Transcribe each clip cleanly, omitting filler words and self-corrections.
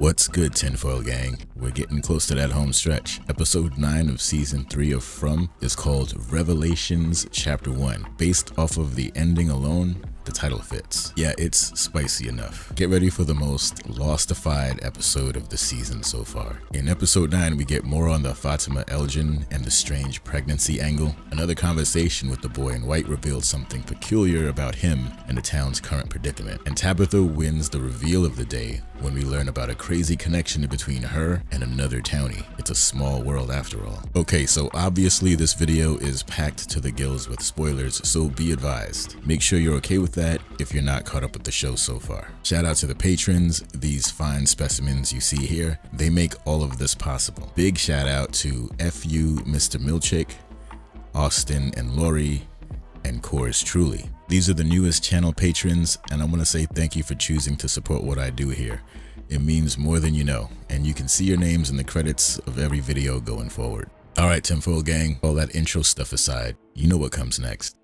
What's good, Tinfoil Gang? We're getting close to that home stretch. Episode 9 of Season 3 of From is called Revelations Chapter 1. Based off of the ending alone, the title fits. Yeah, it's spicy enough. Get ready for the most lostified episode of the season so far. In episode 9, we get more on the Fatima, Elgin, and the strange pregnancy angle. Another conversation with the boy in white revealed something peculiar about him and the town's current predicament. And Tabitha wins the reveal of the day when we learn about a crazy connection between her and another townie. It's a small world after all. Okay, so obviously this video is packed to the gills with spoilers, so be advised. Make sure you're okay with that if you're not caught up with the show so far. Shout out to the patrons, these fine specimens you see here. They make all of this possible. Big shout out to FU Mr. Milchick, Austin and Lori, and Coors Truly. These are the newest channel patrons, and I want to say thank you for choosing to support what I do here. It means more than you know, and you can see your names in the credits of every video going forward. Alright, Tinfoil Gang, all that intro stuff aside, you know what comes next.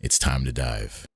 It's time to dive.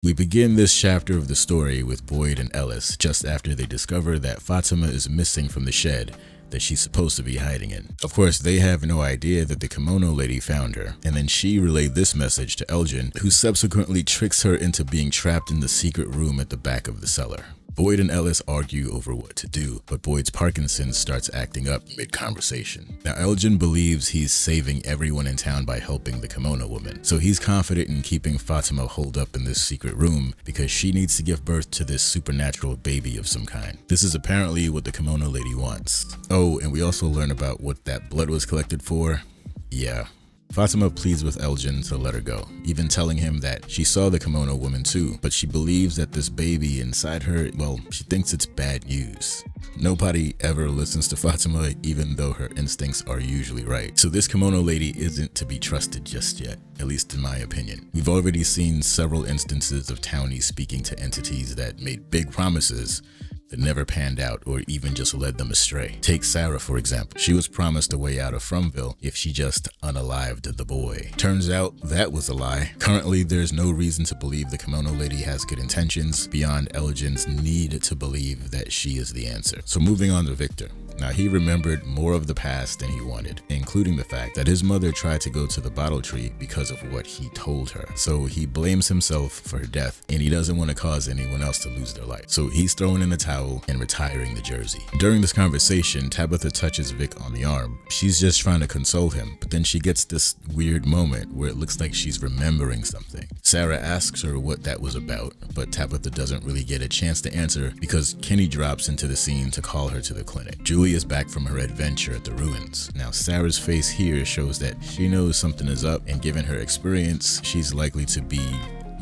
We begin this chapter of the story with Boyd and Ellis just after they discover that Fatima is missing from the shed that she's supposed to be hiding in. Of course, they have no idea that the kimono lady found her, and then she relayed this message to Elgin, who subsequently tricks her into being trapped in the secret room at the back of the cellar. Boyd and Ellis argue over what to do, but Boyd's Parkinson's starts acting up mid-conversation. Now, Elgin believes he's saving everyone in town by helping the kimono woman, so he's confident in keeping Fatima holed up in this secret room because she needs to give birth to this supernatural baby of some kind. This is apparently what the kimono lady wants. Oh, and we also learn about what that blood was collected for. Yeah. Fatima pleads with Elgin to let her go, even telling him that she saw the kimono woman too, but she believes that this baby inside her, well, she thinks it's bad news. Nobody ever listens to Fatima, even though her instincts are usually right. So this kimono lady isn't to be trusted just yet, at least in my opinion. We've already seen several instances of townies speaking to entities that made big promises that never panned out or even just led them astray. Take Sarah, for example. She was promised a way out of Fromville if she just unalived the boy. Turns out that was a lie. Currently, there's no reason to believe the kimono lady has good intentions beyond Elgin's need to believe that she is the answer. So moving on to Victor. Now, he remembered more of the past than he wanted, including the fact that his mother tried to go to the bottle tree because of what he told her. So he blames himself for her death, and he doesn't want to cause anyone else to lose their life. So he's throwing in the towel and retiring the jersey. During this conversation, Tabitha touches Vic on the arm. She's just trying to console him, but then she gets this weird moment where it looks like she's remembering something. Sarah asks her what that was about, but Tabitha doesn't really get a chance to answer because Cheney drops into the scene to call her to the clinic. Julie is back from her adventure at the ruins. Now, Sarah's face here shows that she knows something is up, and given her experience, she's likely to be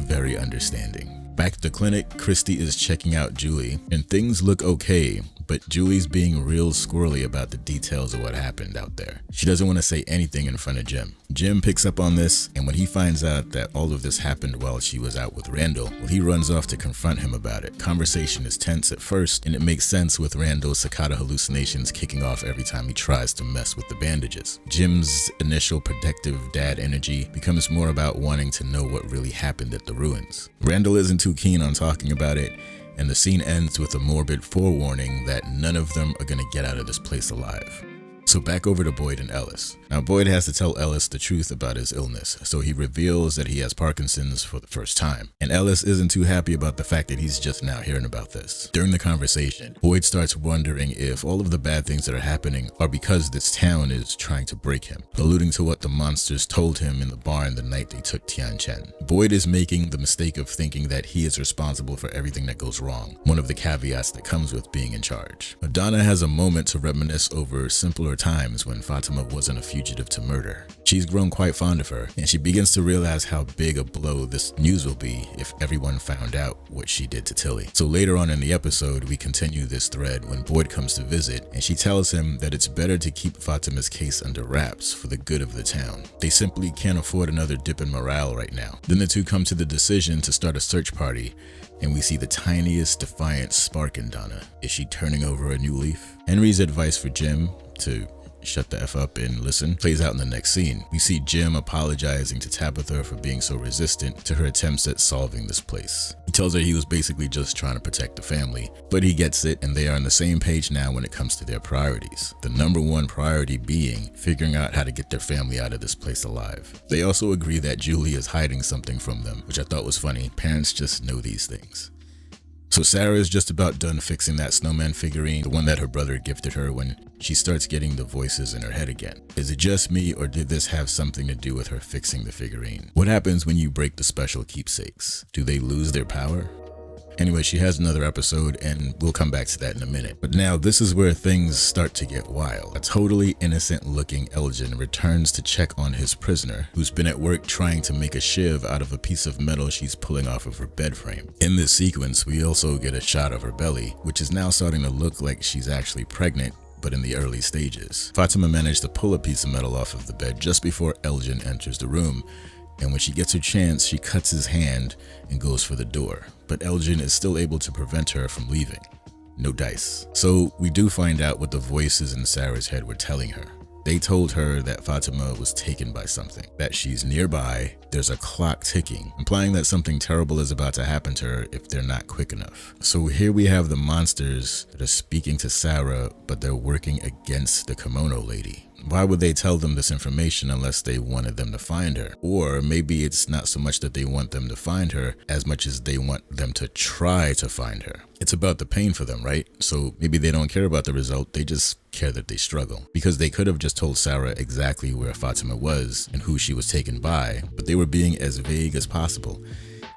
very understanding. Back at the clinic, Christy is checking out Julie, and things look okay, but Julie's being real squirrely about the details of what happened out there. She doesn't want to say anything in front of Jim. Jim picks up on this, and when he finds out that all of this happened while she was out with Randall, well, he runs off to confront him about it. Conversation is tense at first, and it makes sense with Randall's cicada hallucinations kicking off every time he tries to mess with the bandages. Jim's initial protective dad energy becomes more about wanting to know what really happened at the ruins. Randall isn't too keen on talking about it, and the scene ends with a morbid forewarning that none of them are gonna get out of this place alive. So back over to Boyd and Ellis. Now, Boyd has to tell Ellis the truth about his illness, so he reveals that he has Parkinson's for the first time. And Ellis isn't too happy about the fact that he's just now hearing about this. During the conversation, Boyd starts wondering if all of the bad things that are happening are because this town is trying to break him, alluding to what the monsters told him in the barn the night they took Tian Chen. Boyd is making the mistake of thinking that he is responsible for everything that goes wrong, one of the caveats that comes with being in charge. Madonna has a moment to reminisce over simpler times when Fatima wasn't a fugitive to murder. She's grown quite fond of her, and she begins to realize how big a blow this news will be if everyone found out what she did to Tilly. So later on in the episode, we continue this thread when Boyd comes to visit, and she tells him that it's better to keep Fatima's case under wraps for the good of the town. They simply can't afford another dip in morale right now. Then the two come to the decision to start a search party, and we see the tiniest defiant spark in Donna. Is she turning over a new leaf? Henry's advice for Jim to shut the F up and listen, plays out in the next scene. We see Jim apologizing to Tabitha for being so resistant to her attempts at solving this place. He tells her he was basically just trying to protect the family, but he gets it and they are on the same page now when it comes to their priorities. The number one priority being figuring out how to get their family out of this place alive. They also agree that Julie is hiding something from them, which I thought was funny. Parents just know these things. So Sarah is just about done fixing that snowman figurine, the one that her brother gifted her, when she starts getting the voices in her head again. Is it just me, or did this have something to do with her fixing the figurine? What happens when you break the special keepsakes? Do they lose their power? Anyway, she has another episode and we'll come back to that in a minute. But now this is where things start to get wild. A totally innocent looking Elgin returns to check on his prisoner, who's been at work trying to make a shiv out of a piece of metal she's pulling off of her bed frame. In this sequence, we also get a shot of her belly, which is now starting to look like she's actually pregnant, but in the early stages. Fatima managed to pull a piece of metal off of the bed just before Elgin enters the room, and when she gets her chance, she cuts his hand and goes for the door. But Elgin is still able to prevent her from leaving. No dice. So we do find out what the voices in Sarah's head were telling her. They told her that Fatima was taken by something, that she's nearby, there's a clock ticking, implying that something terrible is about to happen to her if they're not quick enough. So here we have the monsters that are speaking to Sarah, but they're working against the kimono lady. Why would they tell them this information unless they wanted them to find her? Or maybe it's not so much that they want them to find her as much as they want them to try to find her. It's about the pain for them, right? So maybe they don't care about the result, they just care that they struggle. Because they could have just told Sarah exactly where Fatima was and who she was taken by, but they were being as vague as possible.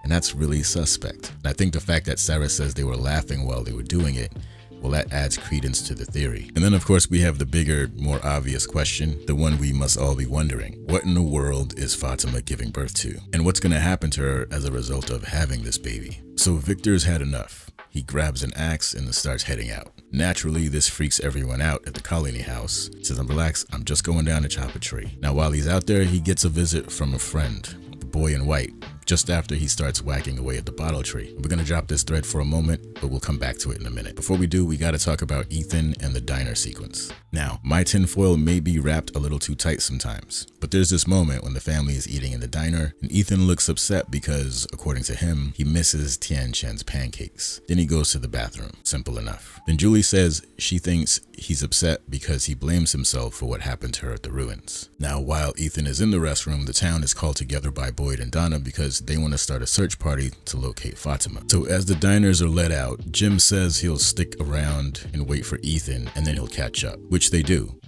And that's really suspect. And I think the fact that Sarah says they were laughing while they were doing it, well, that adds credence to the theory. And then of course we have the bigger, more obvious question, the one we must all be wondering. What in the world is Fatima giving birth to? And what's gonna happen to her as a result of having this baby? So Victor's had enough. He grabs an axe and starts heading out. Naturally, this freaks everyone out at the colony house. He says, relax, I'm just going down to chop a tree. Now while he's out there, he gets a visit from a friend, the boy in white, just after he starts whacking away at the bottle tree. We're gonna drop this thread for a moment, but we'll come back to it in a minute. Before we do, we gotta talk about Ethan and the diner sequence. Now, my tinfoil may be wrapped a little too tight sometimes, but there's this moment when the family is eating in the diner, and Ethan looks upset because, according to him, he misses Tian Chen's pancakes. Then he goes to the bathroom. Simple enough. Then Julie says she thinks he's upset because he blames himself for what happened to her at the ruins. Now, while Ethan is in the restroom, the town is called together by Boyd and Donna because they want to start a search party to locate Fatima. So as the diners are let out, Jim says he'll stick around and wait for Ethan and then he'll catch up, which they do.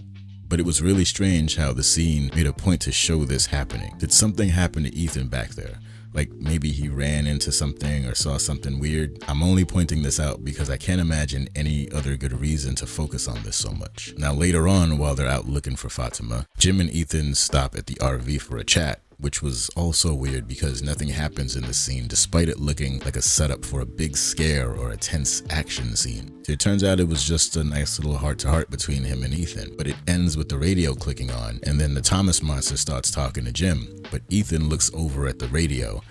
But it was really strange how the scene made a point to show this happening. Did something happen to Ethan back there? Like maybe he ran into something or saw something weird. I'm only pointing this out because I can't imagine any other good reason to focus on this so much. Now later on, while they're out looking for Fatima, Jim and Ethan stop at the RV for a chat, which was also weird because nothing happens in the scene despite it looking like a setup for a big scare or a tense action scene. So it turns out it was just a nice little heart-to-heart between him and Ethan, but it ends with the radio clicking on and then the Thomas monster starts talking to Jim, but Ethan looks over at the radio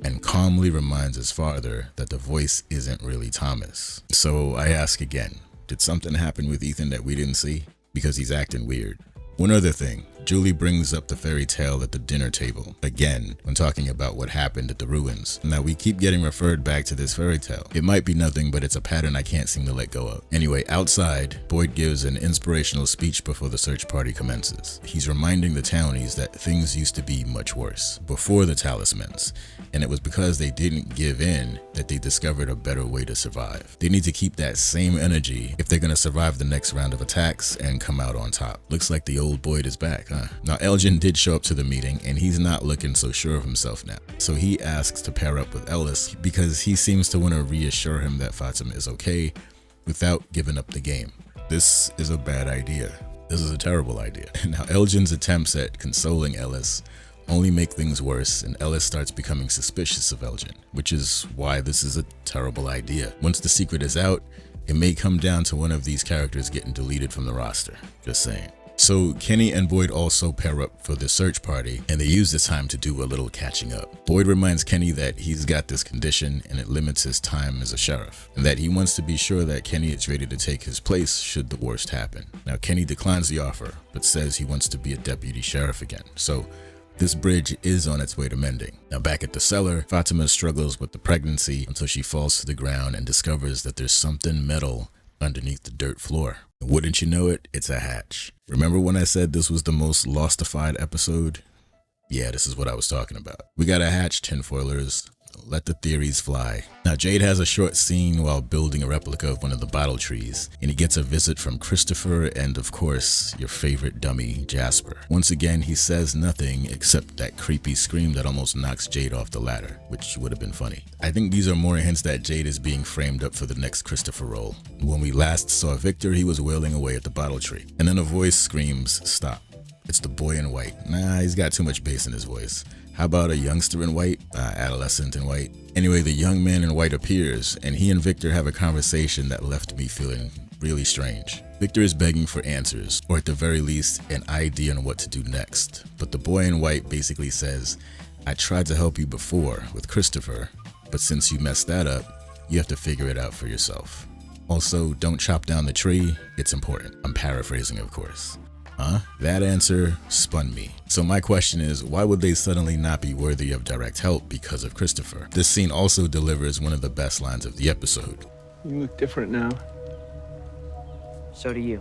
and calmly reminds his father that the voice isn't really Thomas. So I ask again, did something happen with Ethan that we didn't see? Because he's acting weird. One other thing, Julie brings up the fairy tale at the dinner table, again, when talking about what happened at the ruins. Now we keep getting referred back to this fairy tale. It might be nothing, but it's a pattern I can't seem to let go of. Anyway, outside, Boyd gives an inspirational speech before the search party commences. He's reminding the townies that things used to be much worse, before the talismans, and it was because they didn't give in that they discovered a better way to survive. They need to keep that same energy if they're gonna survive the next round of attacks and come out on top. Looks like the old Boyd is back, huh? Now Elgin did show up to the meeting and he's not looking so sure of himself now. So he asks to pair up with Ellis because he seems to want to reassure him that Fatima is okay without giving up the game. This is a bad idea. This is a terrible idea. Now Elgin's attempts at consoling Ellis only make things worse and Ellis starts becoming suspicious of Elgin, which is why this is a terrible idea. Once the secret is out, it may come down to one of these characters getting deleted from the roster. Just saying. So Kenny and Boyd also pair up for the search party, and they use this time to do a little catching up. Boyd reminds Kenny that he's got this condition and it limits his time as a sheriff, and that he wants to be sure that Kenny is ready to take his place should the worst happen. Now Kenny declines the offer, but says he wants to be a deputy sheriff again. So this bridge is on its way to mending. Now back at the cellar, Fatima struggles with the pregnancy until she falls to the ground and discovers that there's something metal underneath the dirt floor. Wouldn't you know it, it's a hatch. Remember when I said this was the most lostified episode? Yeah, this is what I was talking about. We got a hatch, tinfoilers. Let the theories fly. Now Jade has a short scene while building a replica of one of the bottle trees, and he gets a visit from Christopher and of course your favorite dummy, Jasper. Once again he says nothing except that creepy scream that almost knocks Jade off the ladder, which would have been funny. I think these are more hints that Jade is being framed up for the next Christopher role. When we last saw Victor, he was wailing away at the bottle tree, and then a voice screams, "Stop." It's the boy in white. Nah, he's got too much bass in his voice. How about a youngster in white? Adolescent in white? Anyway, the young man in white appears, and he and Victor have a conversation that left me feeling really strange. Victor is begging for answers, or at the very least, an idea on what to do next. But the boy in white basically says, "I tried to help you before with Christopher, but since you messed that up, you have to figure it out for yourself. Also, don't chop down the tree, it's important." I'm paraphrasing, of course. That answer spun me. So my question is, why would they suddenly not be worthy of direct help because of Christopher? This scene also delivers one of the best lines of the episode. "You look different now." "So do you."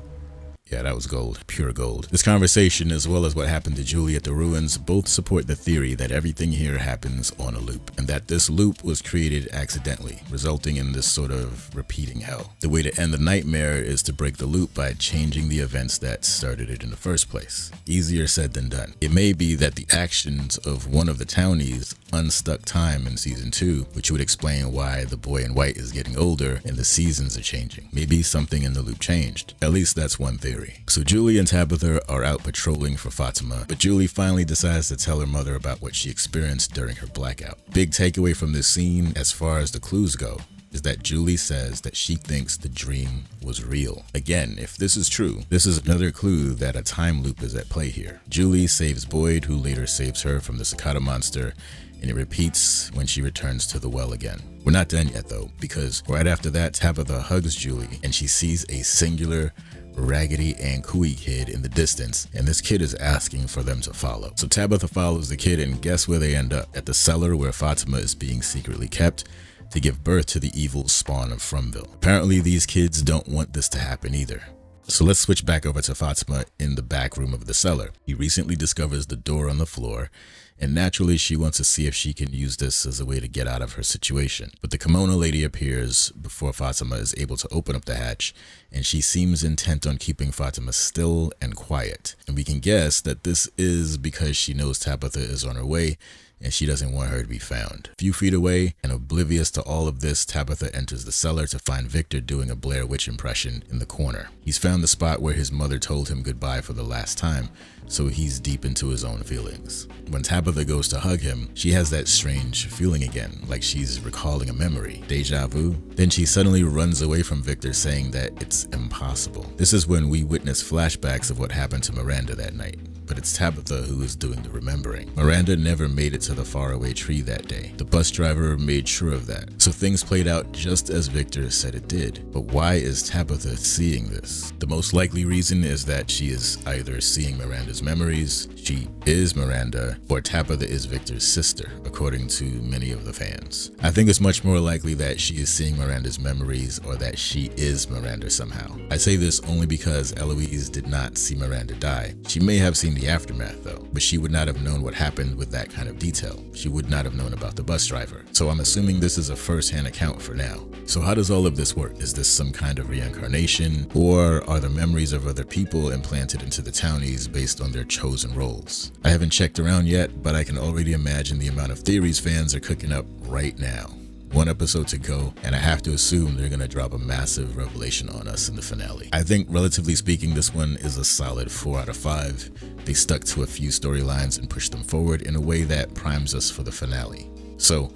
Yeah, that was gold, pure gold. This conversation, as well as what happened to Julie at the ruins, both support the theory that everything here happens on a loop, and that this loop was created accidentally, resulting in this sort of repeating hell. The way to end the nightmare is to break the loop by changing the events that started it in the first place. Easier said than done. It may be that the actions of one of the townies unstuck time in season 2, which would explain why the boy in white is getting older and the seasons are changing. Maybe something in the loop changed. At least that's one theory. So Julie and Tabitha are out patrolling for Fatima, but Julie finally decides to tell her mother about what she experienced during her blackout. Big takeaway from this scene, as far as the clues go, is that Julie says that she thinks the dream was real. Again, if this is true, this is another clue that a time loop is at play here. Julie saves Boyd, who later saves her from the cicada monster, and it repeats when she returns to the well again. We're not done yet though, because right after that, Tabitha hugs Julie and she sees a singular Raggedy and Cooey kid in the distance, and this kid is asking for them to follow. So Tabitha follows the kid, and guess where they end up? At the cellar where Fatima is being secretly kept to give birth to the evil spawn of Fromville. Apparently these kids don't want this to happen either. So let's switch back over to Fatima in the back room of the cellar. He recently discovers the door on the floor, and naturally she wants to see if she can use this as a way to get out of her situation. But the kimono lady appears before Fatima is able to open up the hatch, and she seems intent on keeping Fatima still and quiet. And we can guess that this is because she knows Tabitha is on her way, and she doesn't want her to be found. A few feet away, and oblivious to all of this, Tabitha enters the cellar to find Victor doing a Blair Witch impression in the corner. He's found the spot where his mother told him goodbye for the last time, so he's deep into his own feelings. When Tabitha goes to hug him, she has that strange feeling again, like she's recalling a memory. Deja vu? Then she suddenly runs away from Victor, saying that it's impossible. This is when we witness flashbacks of what happened to Miranda that night. But it's Tabitha who is doing the remembering. Miranda never made it to the faraway tree that day. The bus driver made sure of that. So things played out just as Victor said it did. But why is Tabitha seeing this? The most likely reason is that she is either seeing Miranda's memories, she is Miranda, or Tabitha is Victor's sister, according to many of the fans. I think it's much more likely that she is seeing Miranda's memories or that she is Miranda somehow. I say this only because Eloise did not see Miranda die. She may have seen the aftermath though, but she would not have known what happened with that kind of detail. She would not have known about the bus driver. So I'm assuming this is a first-hand account for now. So how does all of this work? Is this some kind of reincarnation, or are the memories of other people implanted into the townies based on their chosen roles? I haven't checked around yet, but I can already imagine the amount of theories fans are cooking up right now. One episode to go, and I have to assume they're gonna drop a massive revelation on us in the finale. I think, relatively speaking, this one is a solid 4 out of 5. They stuck to a few storylines and pushed them forward in a way that primes us for the finale. So,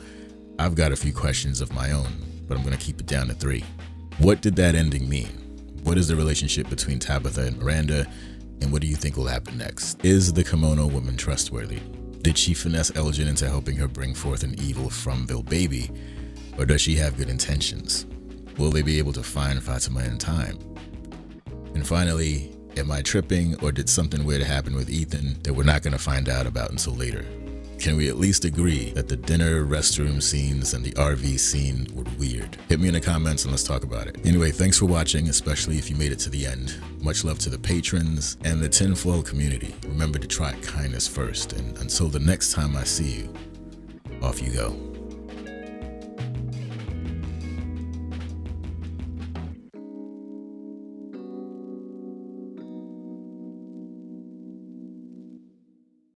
I've got a few questions of my own, but I'm gonna keep it down to 3. What did that ending mean? What is the relationship between Tabitha and Miranda? And what do you think will happen next? Is the kimono woman trustworthy? Did she finesse Elgin into helping her bring forth an evil Fromville baby? Or does she have good intentions? Will they be able to find Fatima in time? And finally, am I tripping, or did something weird happen with Ethan that we're not going to find out about until later? Can we at least agree that the dinner, restroom scenes, and the RV scene were weird? Hit me in the comments and let's talk about it. Anyway, thanks for watching, especially if you made it to the end. Much love to the patrons and the tinfoil community. Remember to try kindness first, and until the next time I see you, off you go.